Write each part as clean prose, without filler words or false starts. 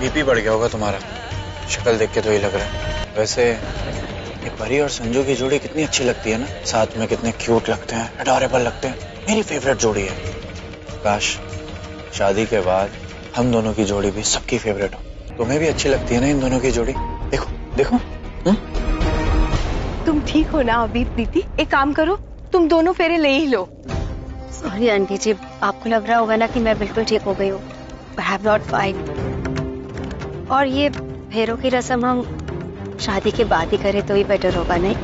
BP बढ़ गया होगा तुम्हारा, शक्ल देख के तो ही लग रहा है। वैसे ये परी और संजू की जोड़ी कितनी अच्छी लगती है ना, साथ में कितने क्यूट लगते हैं, अडोरेबल लगते हैं। मेरी फेवरेट जोड़ी है। काश शादी के बाद हम दोनों की जोड़ी भी सबकी फेवरेट हो। तुम्हें भी अच्छी लगती है ना इन दोनों की जोड़ी? देखो देखो। तुम ठीक हो ना अभी प्रीति? एक काम करो, तुम दोनों फेरे ले ही लो। सॉरी आंटी जी, आपको लग रहा होगा ना कि मैं बिल्कुल ठीक हो गई हूँ, but I'm not fine। और ये फेरों की रस्म हम शादी के बाद ही करें तो ही बेटर होगा, नहीं?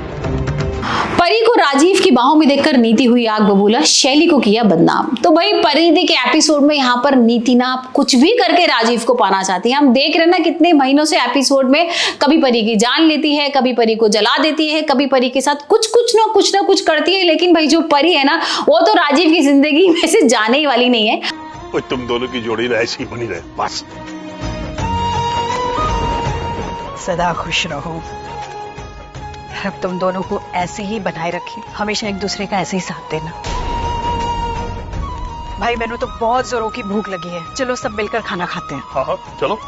परी को राजीव की बाहों में देखकर नीति हुई आग बबूला, शैली को किया बदनाम। तो भाई परिणीति के एपिसोड में यहाँ पर नीति ना कुछ भी करके राजीव को पाना चाहती है। हम देख रहे ना कितने महीनों से एपिसोड में कभी परी की जान लेती है, कभी परी को जला देती है, कभी परी के साथ कुछ ना कुछ करती है। लेकिन भाई जो परी है ना वो तो राजीव की जिंदगी में से जाने ही वाली नहीं है। तुम दोनों की जोड़ी ऐसी ही बनी रहे बस। सदा खुश रहो। अब तुम दोनों को ऐसे ही बनाए रखिए, हमेशा एक दूसरे का ऐसे ही साथ देना। भाई मैंने तो बहुत जोरों की भूख लगी है, चलो सब मिलकर खाना खाते हैं। हाँ चलो।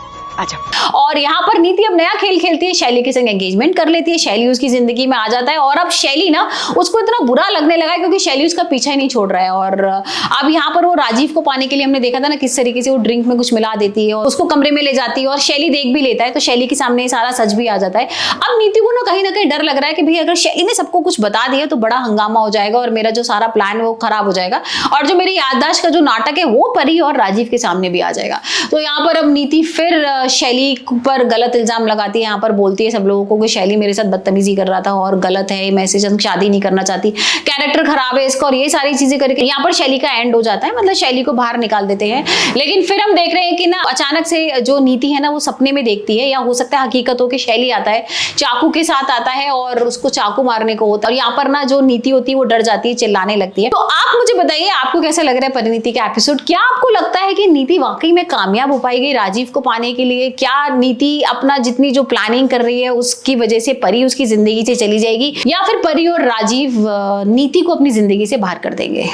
अच्छा। और यहाँ पर नीति अब नया खेल खेलती है, शैली के संग एंगेजमेंट कर लेती है। शैली उसकी जिंदगी में आ जाता है और अब शैली ना उसको इतना बुरा लगने लगा है क्योंकि शैली उसका पीछा ही नहीं छोड़ रहा है। और अब यहाँ पर वो राजीव को पाने के लिए हमने देखा था ना किस तरीके से वो ड्रिंक में कुछ मिला देती है और उसको कमरे में ले जाती है और शैली देख भी लेता है, तो शैली के सामने ये सारा सच भी आ जाता है। अब नीति को ना कहीं डर लग रहा है कि भाई अगर शैली ने सबको कुछ बता दिया तो बड़ा हंगामा हो जाएगा और मेरा जो सारा प्लान है वो खराब हो जाएगा और जो मेरी याददाश्त का जो नाटक है वो परी और राजीव के सामने भी आ जाएगा। तो यहाँ पर अब नीति फिर शैली पर गलत इल्जाम लगाती है, यहाँ पर बोलती है सब लोगों को कि शैली मेरे साथ बदतमीजी कर रहा था और गलत है, मैं इससे शादी नहीं करना चाहती, कैरेक्टर खराब है इसका, और ये सारी चीजें करके यहाँ पर शैली का एंड हो जाता है, मतलब शैली को बाहर निकाल देते हैं। लेकिन फिर हम देख रहे हैं कि ना अचानक से जो नीति है ना वो सपने में देखती है या हो सकता है हकीकत हो कि शैली आता है, चाकू के साथ आता है और उसको चाकू मारने को होता है। और यहाँ पर ना जो नीति होती है वो डर जाती है, चिल्लाने लगती है। तो आप मुझे बताइए आपको कैसा लग रहा है परिणीति का एपिसोड? क्या आपको लगता है कि नीति वाकई में कामयाब हो पाएगी राजीव को पाने के लिए? क्या नीति अपना जितनी जो प्लानिंग कर रही है उसकी वजह से परी उसकी जिंदगी से चली जाएगी या फिर परी और राजीव नीति को अपनी जिंदगी से बाहर कर देंगे?